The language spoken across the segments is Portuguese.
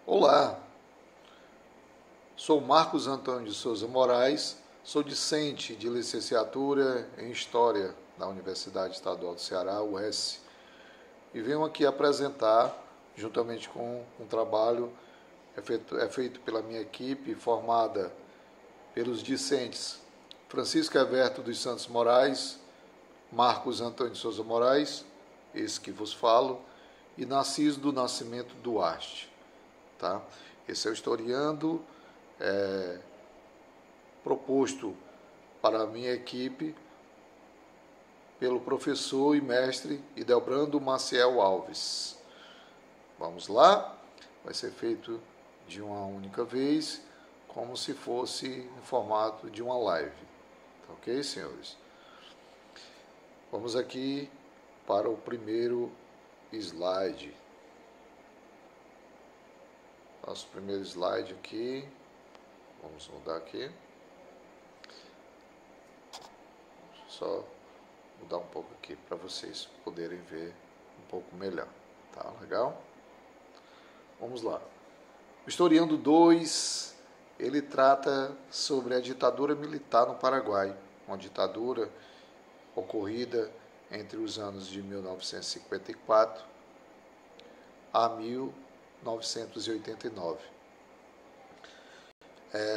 Olá, sou Marcos Antônio de Souza Moraes, sou discente de licenciatura em História da Universidade Estadual do Ceará, UES, e venho aqui apresentar, juntamente com um trabalho feito pela minha equipe, formada pelos discentes Francisco Everto dos Santos Moraes, Marcos Antônio de Souza Moraes, esse que vos falo, e Narciso do Nascimento Duarte. Tá? Esse é o historiando proposto para a minha equipe pelo professor e mestre Idelbrando Maciel Alves. Vamos lá? Vai ser feito de uma única vez, como se fosse em formato de uma live. Tá ok, senhores? Vamos aqui para o primeiro slide. Nosso primeiro slide aqui. Vamos mudar aqui. Só mudar um pouco aqui para vocês poderem ver um pouco melhor. Tá legal? Vamos lá. O Historiando 2, ele trata sobre a ditadura militar no Paraguai. Uma ditadura ocorrida entre os anos de 1954 a 1989.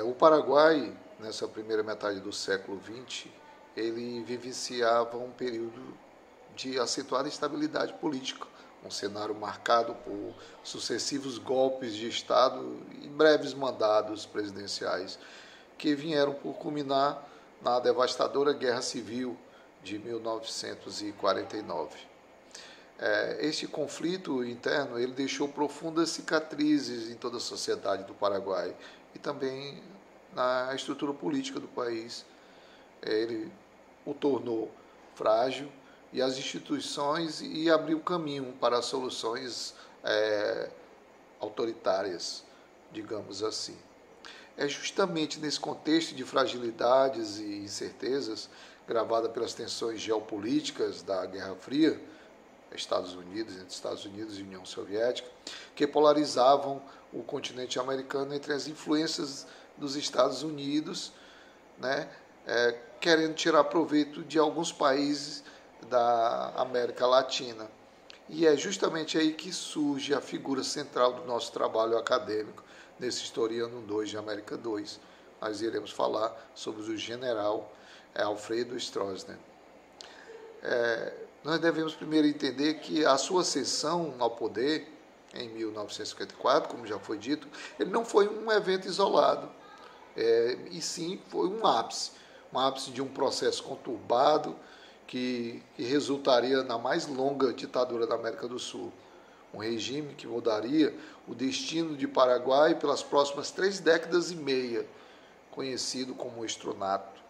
O Paraguai, nessa primeira metade do século XX, ele vivenciava um período de acentuada instabilidade política, um cenário marcado por sucessivos golpes de Estado e breves mandados presidenciais, que vieram por culminar na devastadora Guerra Civil de 1949. Este conflito interno ele deixou profundas cicatrizes em toda a sociedade do Paraguai e também na estrutura política do país. Ele o tornou frágil e as instituições e abriu caminho para soluções autoritárias, digamos assim. É justamente nesse contexto de fragilidades e incertezas, gravada pelas tensões geopolíticas da Guerra Fria, entre Estados Unidos e União Soviética, que polarizavam o continente americano entre as influências dos Estados Unidos, né, querendo tirar proveito de alguns países da América Latina. E é justamente aí que surge a figura central do nosso trabalho acadêmico, nesse Historiando 2 de América 2. Nós iremos falar sobre o general Alfredo Stroessner. Nós devemos primeiro entender que a sua ascensão ao poder, em 1954, como já foi dito, ele não foi um evento isolado, e sim foi um ápice de um processo conturbado que resultaria na mais longa ditadura da América do Sul. Um regime que mudaria o destino de Paraguai pelas próximas 3 décadas e meia, conhecido como Extronato.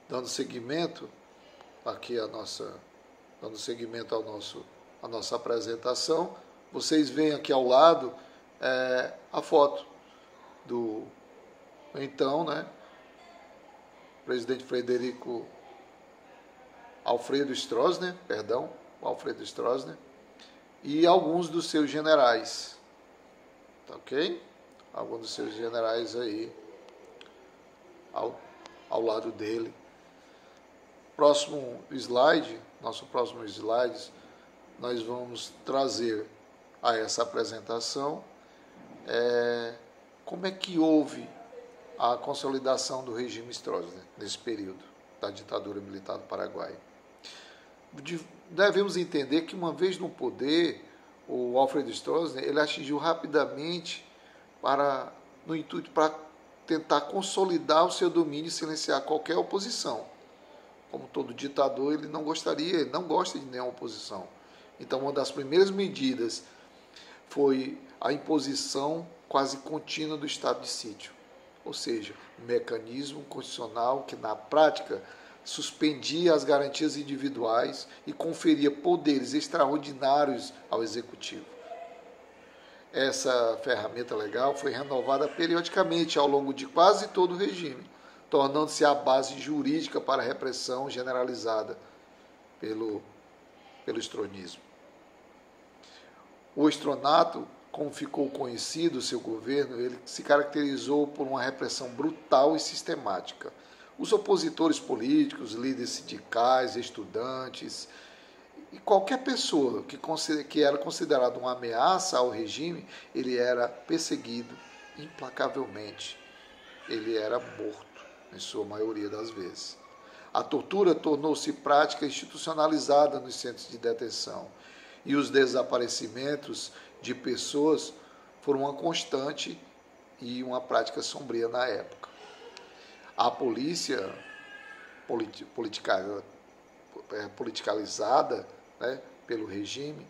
Dando seguimento aqui à nossa apresentação, vocês veem aqui ao lado a foto do então, presidente Alfredo Stroessner, e alguns dos seus generais, tá ok? Alguns dos seus generais aí ao lado dele. Nosso próximo slide, nós vamos trazer a essa apresentação como é que houve a consolidação do regime Stroessner nesse período da ditadura militar do Paraguai. Devemos entender que, uma vez no poder, o Alfredo Stroessner ele atingiu rapidamente no intuito para tentar consolidar o seu domínio e silenciar qualquer oposição. Como todo ditador, ele não gosta de nenhuma oposição. Então, uma das primeiras medidas foi a imposição quase contínua do estado de sítio, ou seja, um mecanismo constitucional que, na prática, suspendia as garantias individuais e conferia poderes extraordinários ao executivo. Essa ferramenta legal foi renovada periodicamente ao longo de quase todo o regime, tornando-se a base jurídica para a repressão generalizada pelo estronismo. O Extronato, como ficou conhecido o seu governo, ele se caracterizou por uma repressão brutal e sistemática. Os opositores políticos, líderes sindicais, estudantes e qualquer pessoa que era considerada uma ameaça ao regime, ele era perseguido implacavelmente. Ele era morto, em sua maioria das vezes. A tortura tornou-se prática institucionalizada nos centros de detenção e os desaparecimentos de pessoas foram uma constante e uma prática sombria na época. A polícia politicalizada, né, pelo regime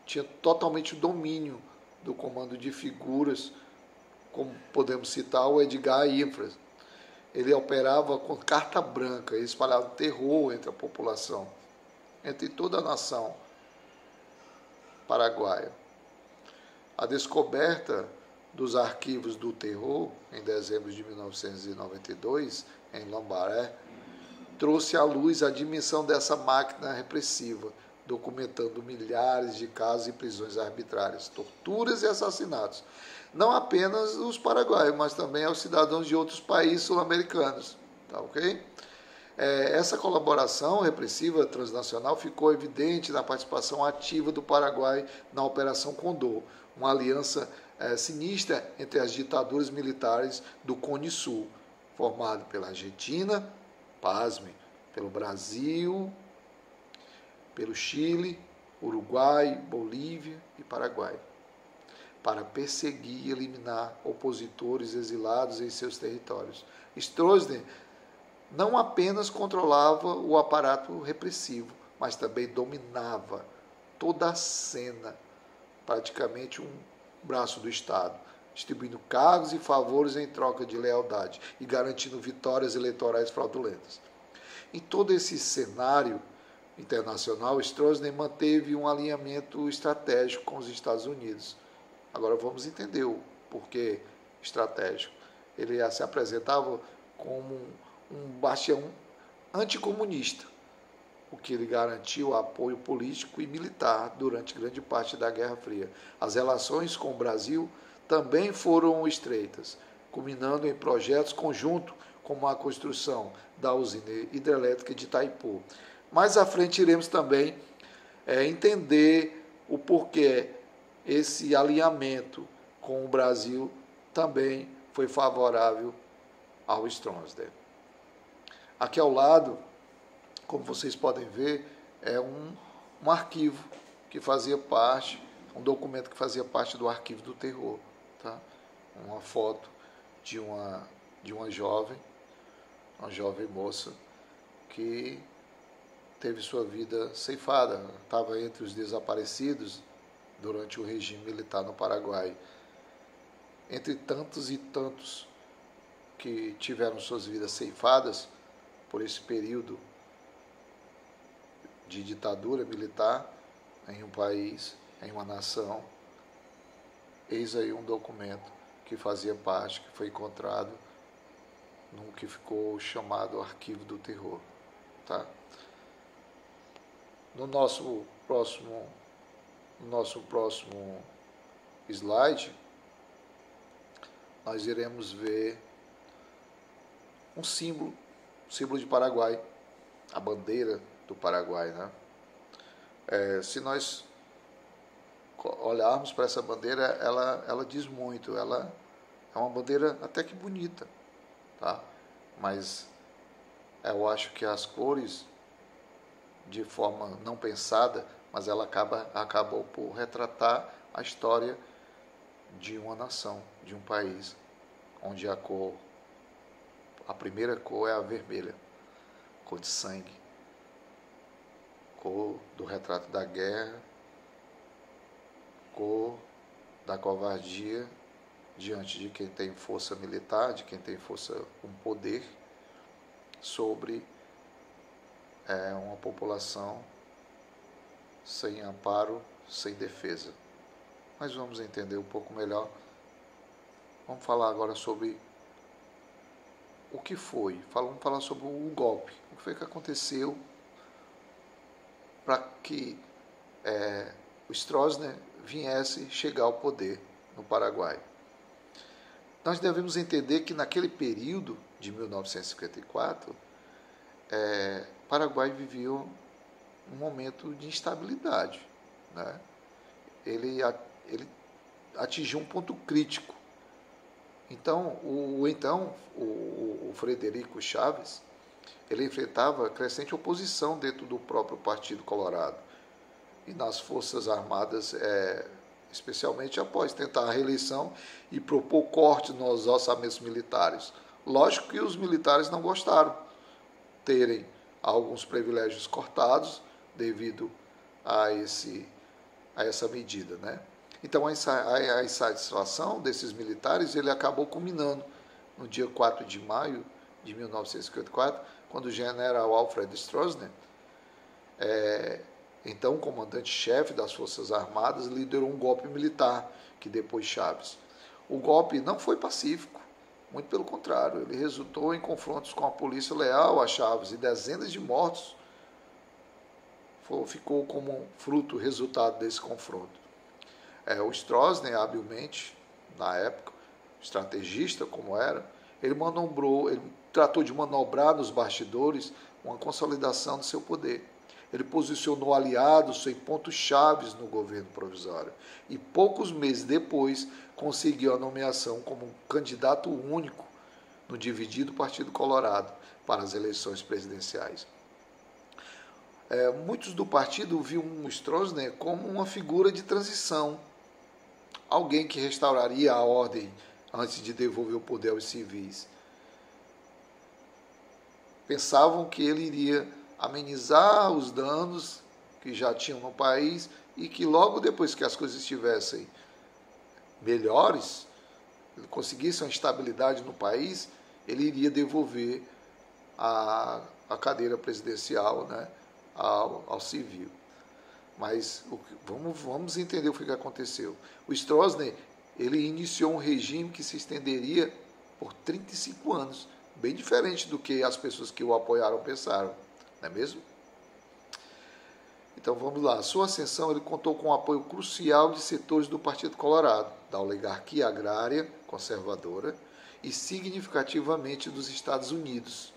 tinha totalmente o domínio do comando de figuras, como podemos citar o Edgar Infras. Ele operava com carta branca e espalhava terror entre a população, entre toda a nação paraguaia. A descoberta dos arquivos do terror, em dezembro de 1992, em Lambaré, trouxe à luz a dimensão dessa máquina repressiva, documentando milhares de casos e prisões arbitrárias, torturas e assassinatos. Não apenas os paraguaios, mas também aos cidadãos de outros países sul-americanos. Tá ok? Essa colaboração repressiva transnacional ficou evidente na participação ativa do Paraguai na Operação Condor, uma aliança sinistra entre as ditaduras militares do Cone Sul, formado pela Argentina, pasme, pelo Brasil, pelo Chile, Uruguai, Bolívia e Paraguai, para perseguir e eliminar opositores exilados em seus territórios. Stroessner não apenas controlava o aparato repressivo, mas também dominava toda a cena, praticamente um braço do Estado, distribuindo cargos e favores em troca de lealdade e garantindo vitórias eleitorais fraudulentas. Em todo esse cenário internacional, Stroessner manteve um alinhamento estratégico com os Estados Unidos. Agora vamos entender o porquê estratégico. Ele se apresentava como um bastião anticomunista, o que lhe garantiu apoio político e militar durante grande parte da Guerra Fria. As relações com o Brasil também foram estreitas, culminando em projetos conjuntos como a construção da usina hidrelétrica de Itaipu. Mais à frente iremos também entender o porquê esse alinhamento com o Brasil também foi favorável ao Stroessner. Aqui ao lado, como vocês podem ver, é um arquivo que fazia parte, um documento que fazia parte do arquivo do terror. Tá? Uma foto de uma jovem moça que teve sua vida ceifada, estava entre os desaparecidos durante o regime militar no Paraguai. Entre tantos e tantos que tiveram suas vidas ceifadas por esse período de ditadura militar em um país, em uma nação, eis aí um documento que fazia parte, que foi encontrado no que ficou chamado Arquivo do Terror. Tá? No nosso próximo slide, nós iremos ver um símbolo de Paraguai, a bandeira do Paraguai, né? Se nós olharmos para essa bandeira, ela diz muito, ela é uma bandeira até que bonita, tá? Mas eu acho que as cores, de forma não pensada, mas ela acabou por retratar a história de uma nação, de um país, onde a primeira cor é a vermelha, cor de sangue, cor do retrato da guerra, cor da covardia diante de quem tem força militar, de quem tem força, um poder sobre uma população sem amparo, sem defesa. Mas vamos entender um pouco melhor. Vamos falar agora sobre o que foi. Vamos falar sobre o golpe. O que foi que aconteceu para que o Stroessner viesse chegar ao poder no Paraguai. Nós devemos entender que naquele período de 1954, o Paraguai vivia um momento de instabilidade, né? Ele atingiu um ponto crítico. Então, o Frederico Chaves, ele enfrentava crescente oposição dentro do próprio Partido Colorado e nas Forças Armadas, especialmente após tentar a reeleição e propor corte nos orçamentos militares. Lógico que os militares não gostaram de terem alguns privilégios cortados devido a essa medida, né? Então, a insatisfação desses militares ele acabou culminando no dia 4 de maio de 1954, quando o general Alfred Stroessner, então comandante-chefe das Forças Armadas, liderou um golpe militar que depôs Chaves. O golpe não foi pacífico, muito pelo contrário, ele resultou em confrontos com a polícia leal a Chaves e dezenas de mortos ficou como fruto, resultado desse confronto. O Stroessner, habilmente, na época, estrategista como era, ele tratou de manobrar nos bastidores uma consolidação do seu poder. Ele posicionou aliados em pontos chaves no governo provisório e poucos meses depois conseguiu a nomeação como candidato único no dividido Partido Colorado para as eleições presidenciais. Muitos do partido viam o Stroessner como uma figura de transição, alguém que restauraria a ordem antes de devolver o poder aos civis. Pensavam que ele iria amenizar os danos que já tinham no país e que logo depois que as coisas estivessem melhores, conseguisse uma estabilidade no país, ele iria devolver a cadeira presidencial, né, ao civil. Mas vamos entender o que aconteceu. O Stroessner, ele iniciou um regime que se estenderia por 35 anos, bem diferente do que as pessoas que o apoiaram pensaram, não é mesmo? Então vamos lá. A sua ascensão, ele contou com o apoio crucial de setores do Partido Colorado, da oligarquia agrária conservadora e significativamente dos Estados Unidos,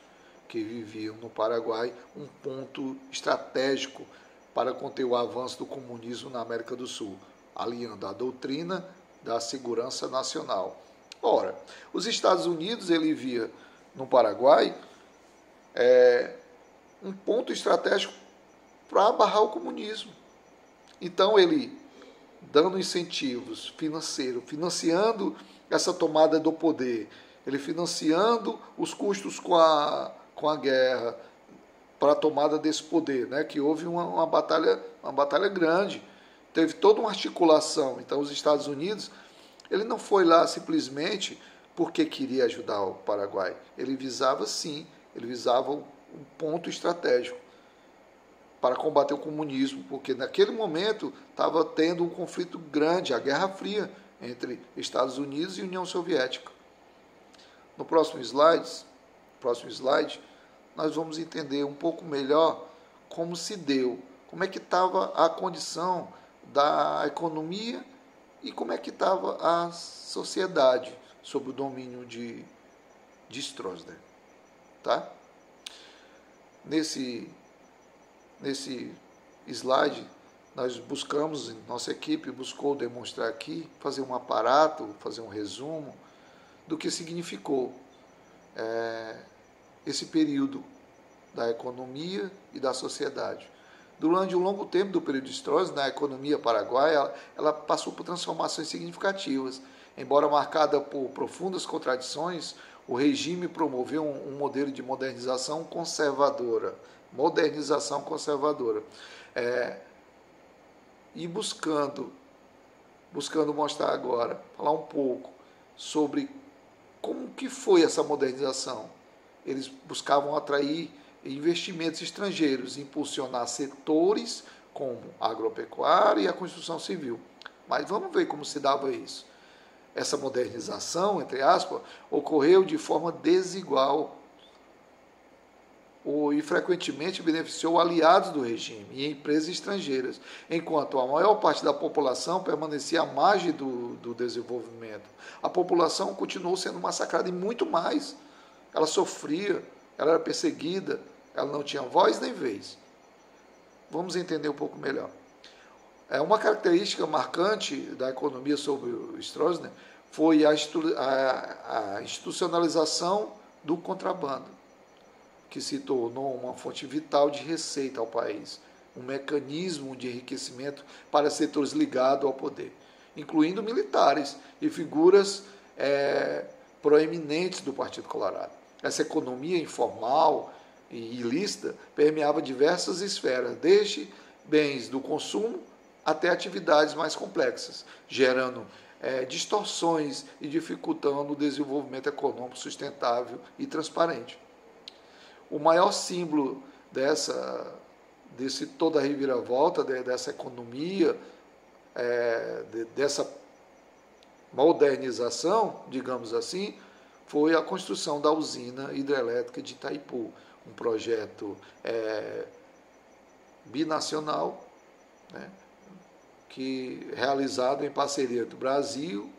que viviam no Paraguai um ponto estratégico para conter o avanço do comunismo na América do Sul, aliando a doutrina da segurança nacional. Ora, os Estados Unidos, ele via no Paraguai um ponto estratégico para barrar o comunismo. Então, ele, dando incentivos financeiros, financiando essa tomada do poder, ele financiando os custos com a guerra, para a tomada desse poder, né? Que houve uma batalha grande, teve toda uma articulação. Então, os Estados Unidos, ele não foi lá simplesmente porque queria ajudar o Paraguai, ele visava um ponto estratégico para combater o comunismo, porque naquele momento estava tendo um conflito grande, a Guerra Fria, entre Estados Unidos e União Soviética. No próximo slide, nós vamos entender um pouco melhor como se deu, como é que estava a condição da economia e como é que estava a sociedade sob o domínio de Stroessner. Tá? Nesse slide, nossa equipe buscou demonstrar aqui, fazer um aparato, fazer um resumo do que significou esse período da economia e da sociedade. Durante um longo tempo do período de Stroessner, a economia paraguaia ela passou por transformações significativas. Embora marcada por profundas contradições, o regime promoveu um modelo de modernização conservadora. E buscando mostrar agora, falar um pouco sobre como que foi essa modernização. Eles buscavam atrair investimentos estrangeiros, impulsionar setores como a agropecuária e a construção civil. Mas vamos ver como se dava isso. Essa modernização, entre aspas, ocorreu de forma desigual e frequentemente beneficiou aliados do regime e empresas estrangeiras, enquanto a maior parte da população permanecia à margem do desenvolvimento. A população continuou sendo massacrada e muito mais. Ela sofria, ela era perseguida, ela não tinha voz nem vez. Vamos entender um pouco melhor. Uma característica marcante da economia sob o Stroessner foi a institucionalização do contrabando, que se tornou uma fonte vital de receita ao país, um mecanismo de enriquecimento para setores ligados ao poder, incluindo militares e figuras proeminentes do Partido Colorado. Essa economia informal e ilícita permeava diversas esferas, desde bens do consumo até atividades mais complexas, gerando distorções e dificultando o desenvolvimento econômico sustentável e transparente. O maior símbolo desse toda a reviravolta, dessa economia, dessa modernização, digamos assim, foi a construção da usina hidrelétrica de Itaipu, um projeto binacional, né, realizado em parceria do Brasil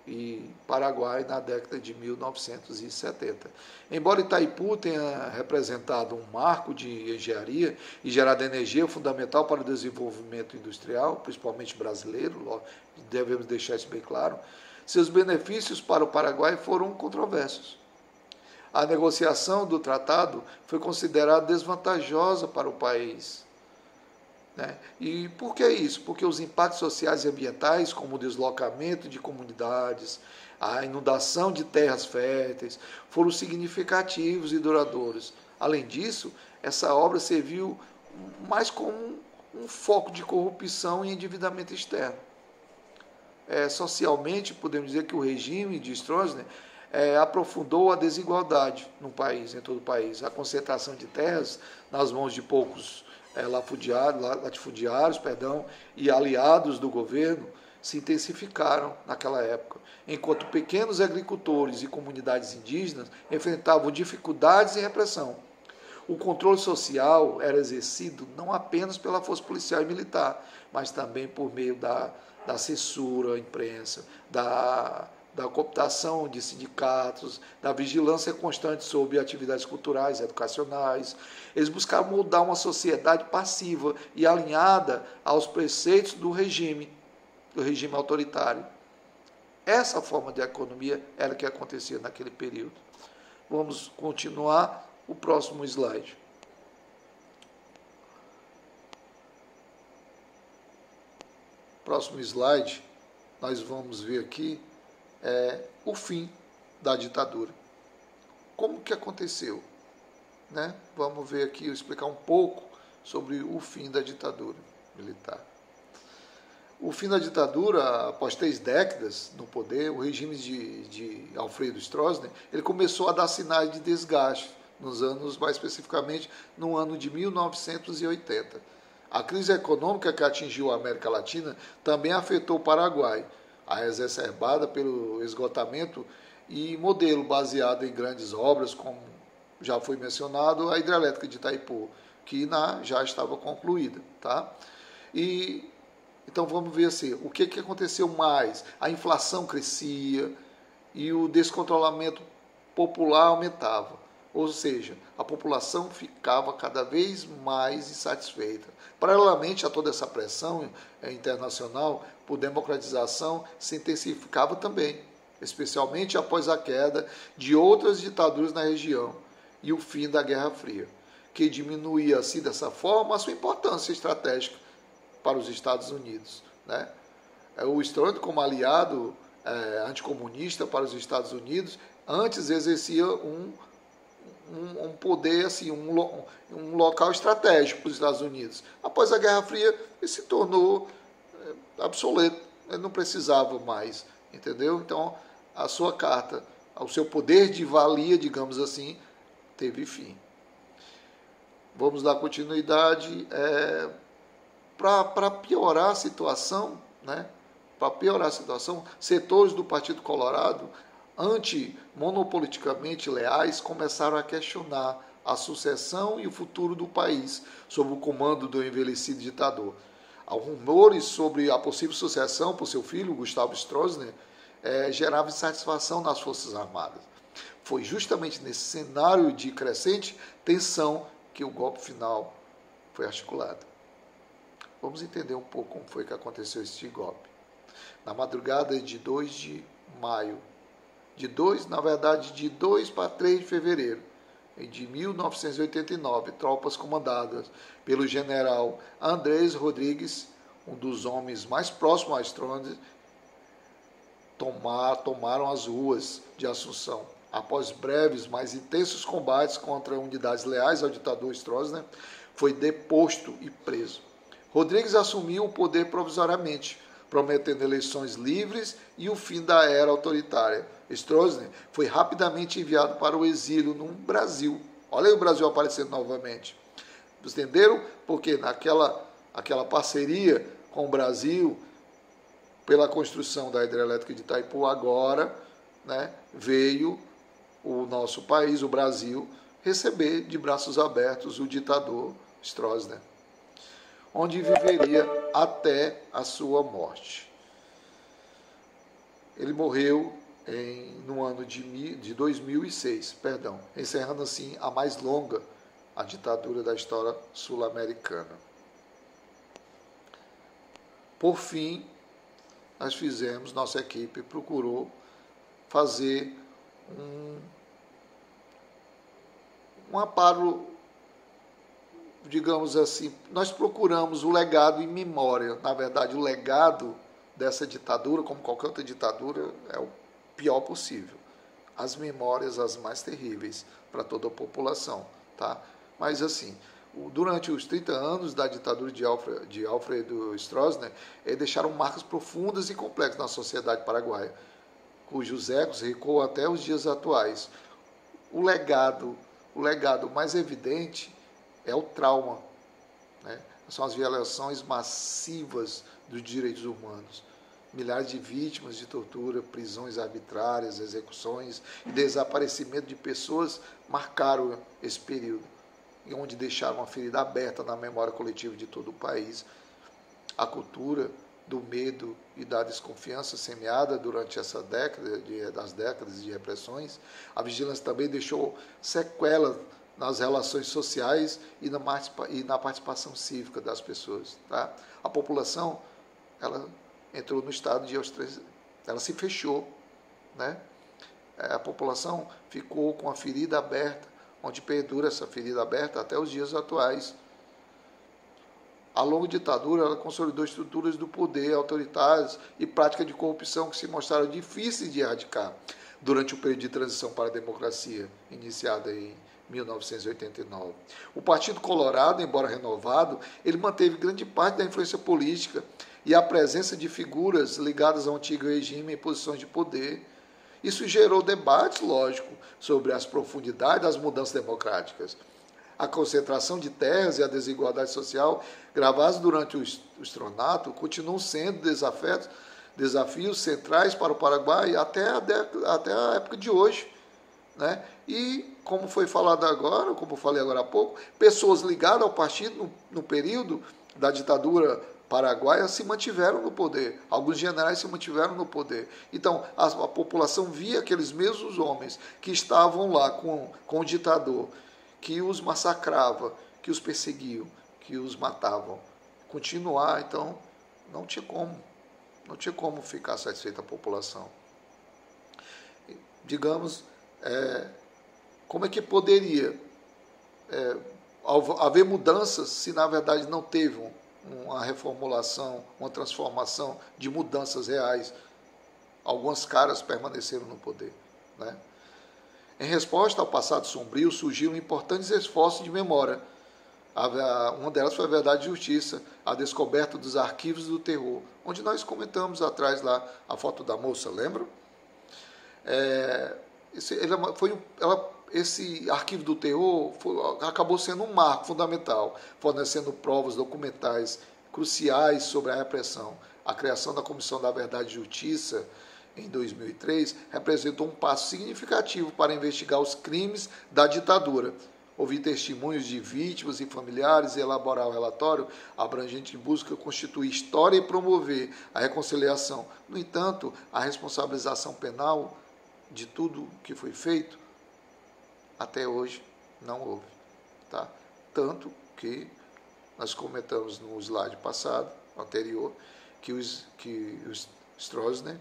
e Paraguai na década de 1970. Embora Itaipu tenha representado um marco de engenharia e gerado energia fundamental para o desenvolvimento industrial, principalmente brasileiro, devemos deixar isso bem claro, seus benefícios para o Paraguai foram controversos. A negociação do tratado foi considerada desvantajosa para o país. E por que isso? Porque os impactos sociais e ambientais, como o deslocamento de comunidades, a inundação de terras férteis, foram significativos e duradouros. Além disso, essa obra serviu mais como um foco de corrupção e endividamento externo. Socialmente, podemos dizer que o regime de Stroessner aprofundou a desigualdade no país, em todo o país. A concentração de terras nas mãos de poucos latifundiários e aliados do governo se intensificaram naquela época, enquanto pequenos agricultores e comunidades indígenas enfrentavam dificuldades e repressão. O controle social era exercido não apenas pela força policial e militar, mas também por meio da censura à imprensa, da cooptação de sindicatos, da vigilância constante sobre atividades culturais e educacionais. Eles buscavam moldar uma sociedade passiva e alinhada aos preceitos do regime autoritário. Essa forma de economia era o que acontecia naquele período. Vamos continuar o próximo slide. Próximo slide, nós vamos ver aqui o fim da ditadura. Como que aconteceu? Vamos ver aqui, explicar um pouco sobre o fim da ditadura militar. O fim da ditadura, após 3 décadas no poder, o regime de Alfredo Stroessner, ele começou a dar sinais de desgaste, mais especificamente no ano de 1980. A crise econômica que atingiu a América Latina também afetou o Paraguai, exacerbada pelo esgotamento e modelo baseado em grandes obras, como já foi mencionado, a hidrelétrica de Itaipu, que já estava concluída. Então vamos ver assim, o que aconteceu mais? A inflação crescia e o descontrolamento popular aumentava. Ou seja, a população ficava cada vez mais insatisfeita. Paralelamente a toda essa pressão internacional por democratização se intensificava também, especialmente após a queda de outras ditaduras na região e o fim da Guerra Fria, que diminuía assim dessa forma a sua importância estratégica para os Estados Unidos. O Stroessner, como aliado anticomunista para os Estados Unidos, antes exercia um poder, assim, um local estratégico para os Estados Unidos. Após a Guerra Fria, ele se tornou obsoleto, ele não precisava mais, entendeu? Então, a sua carta, o seu poder de valia, digamos assim, teve fim. Vamos dar continuidade. Para piorar a situação, setores do Partido Colorado, antimonopoliticamente leais, começaram a questionar a sucessão e o futuro do país sob o comando do envelhecido ditador. Há rumores sobre a possível sucessão por seu filho, Gustavo Stroessner, gerava insatisfação nas Forças Armadas. Foi justamente nesse cenário de crescente tensão que o golpe final foi articulado. Vamos entender um pouco como foi que aconteceu este golpe. Na madrugada de 2 de maio, de 2 para 3 de fevereiro de 1989, tropas comandadas pelo general Andrés Rodrigues, um dos homens mais próximos a Stroessner, tomaram as ruas de Assunção. Após breves, mas intensos combates contra unidades leais ao ditador Stroessner, foi deposto e preso. Rodrigues assumiu o poder provisoriamente, prometendo eleições livres e o fim da era autoritária. Stroessner foi rapidamente enviado para o exílio no Brasil. Olha aí o Brasil aparecendo novamente. Entenderam? Porque aquela parceria com o Brasil, pela construção da hidrelétrica de Itaipu, agora, veio o nosso país, o Brasil, receber de braços abertos o ditador Stroessner, onde viveria até a sua morte. Ele morreu no ano de 2006, encerrando assim a mais longa a ditadura da história sul-americana. Por fim, nossa equipe procurou fazer um aparo, digamos assim, nós procuramos o legado em memória. Na verdade, o legado dessa ditadura, como qualquer outra ditadura, é o pior possível. As memórias, as mais terríveis para toda a população, tá? Mas assim, durante os 30 anos da ditadura de Alfredo Stroessner, deixaram marcas profundas e complexas na sociedade paraguaia, cujos ecos recuam até os dias atuais. O legado mais evidente é o trauma, São as violações massivas dos direitos humanos. Milhares de vítimas de tortura, prisões arbitrárias, execuções e desaparecimento de pessoas marcaram esse período, onde deixaram uma ferida aberta na memória coletiva de todo o país. A cultura do medo e da desconfiança semeada durante das décadas de repressões, a vigilância também deixou sequelas nas relações sociais e na participação cívica das pessoas. Tá? A população, ela entrou no estado ela se fechou. A população ficou com a ferida aberta, onde perdura essa ferida aberta até os dias atuais. A longa ditadura, ela consolidou estruturas do poder autoritárias e prática de corrupção que se mostraram difíceis de erradicar durante o período de transição para a democracia, iniciada em 1989. O Partido Colorado, embora renovado, ele manteve grande parte da influência política e a presença de figuras ligadas ao antigo regime em posições de poder. Isso gerou debates, lógico, sobre as profundidades das mudanças democráticas. A concentração de terras e a desigualdade social gravadas durante o estronato continuam sendo desafios centrais para o Paraguai até a época de hoje. E, como foi falado agora, como eu falei agora há pouco, pessoas ligadas ao partido no período da ditadura paraguaia se mantiveram no poder. Alguns generais se mantiveram no poder. Então, a população via aqueles mesmos homens que estavam lá com o ditador, que os massacrava, que os perseguiam, que os matavam. Continuar, então, não tinha como ficar satisfeita a população. Digamos, como é que poderia haver mudanças se, na verdade, não teve uma reformulação, uma transformação de mudanças reais? Algumas caras permaneceram no poder. Em resposta ao passado sombrio, surgiram importantes esforços de memória. Uma delas foi a Verdade e Justiça, a descoberta dos arquivos do terror, onde nós comentamos atrás lá a foto da moça, lembram? Esse arquivo do terror acabou sendo um marco fundamental, fornecendo provas documentais cruciais sobre a repressão. A criação da Comissão da Verdade e Justiça, em 2003, representou um passo significativo para investigar os crimes da ditadura. ouvir testemunhos de vítimas e familiares e elaborar o relatório abrangente que busca constituir história e promover a reconciliação. No entanto, a responsabilização penal de tudo que foi feito, até hoje, não houve. Tá? Tanto que nós comentamos no slide passado, anterior, que o Stroessner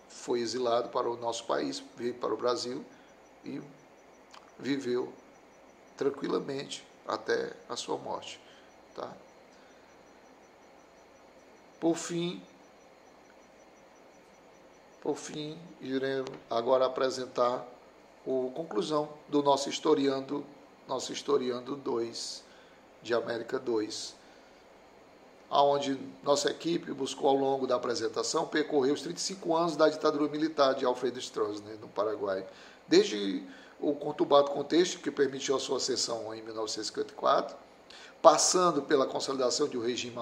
foi exilado para o nosso país, veio para o Brasil e viveu tranquilamente até a sua morte. Tá? Por fim, iremos agora apresentar a conclusão do nosso Historiando 2, de América 2, onde nossa equipe buscou, ao longo da apresentação, percorrer os 35 anos da ditadura militar de Alfredo Stroessner no Paraguai, desde o conturbado contexto que permitiu a sua ascensão em 1954, passando pela consolidação de um regime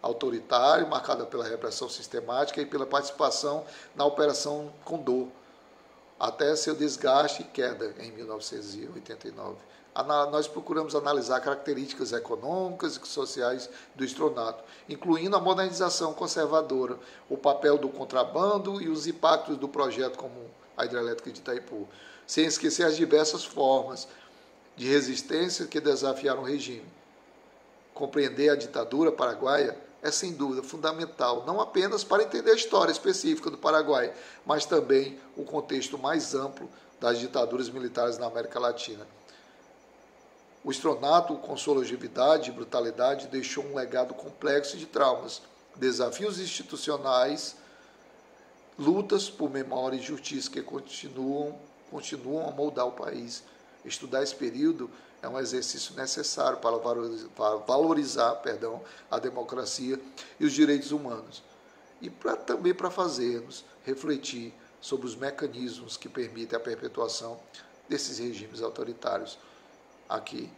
autoritário, marcada pela repressão sistemática e pela participação na Operação Condor, até seu desgaste e queda em 1989. Nós procuramos analisar características econômicas e sociais do estronato, incluindo a modernização conservadora, o papel do contrabando e os impactos do projeto como a hidrelétrica de Itaipu, sem esquecer as diversas formas de resistência que desafiaram o regime. Compreender a ditadura paraguaia é, sem dúvida, fundamental, não apenas para entender a história específica do Paraguai, mas também o contexto mais amplo das ditaduras militares na América Latina. O estronato, com sua longevidade e brutalidade, deixou um legado complexo de traumas, desafios institucionais, lutas por memória e justiça que continuam a moldar o país. Estudar esse período é um exercício necessário para valorizar a democracia e os direitos humanos, e também para fazermos refletir sobre os mecanismos que permitem a perpetuação desses regimes autoritários. Aqui,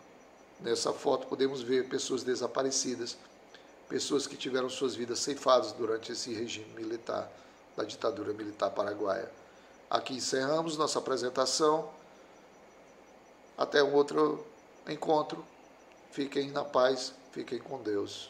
nessa foto, podemos ver pessoas desaparecidas, pessoas que tiveram suas vidas ceifadas durante esse regime militar, da ditadura militar paraguaia. Aqui encerramos nossa apresentação. Até um outro encontro. Fiquem na paz, fiquem com Deus.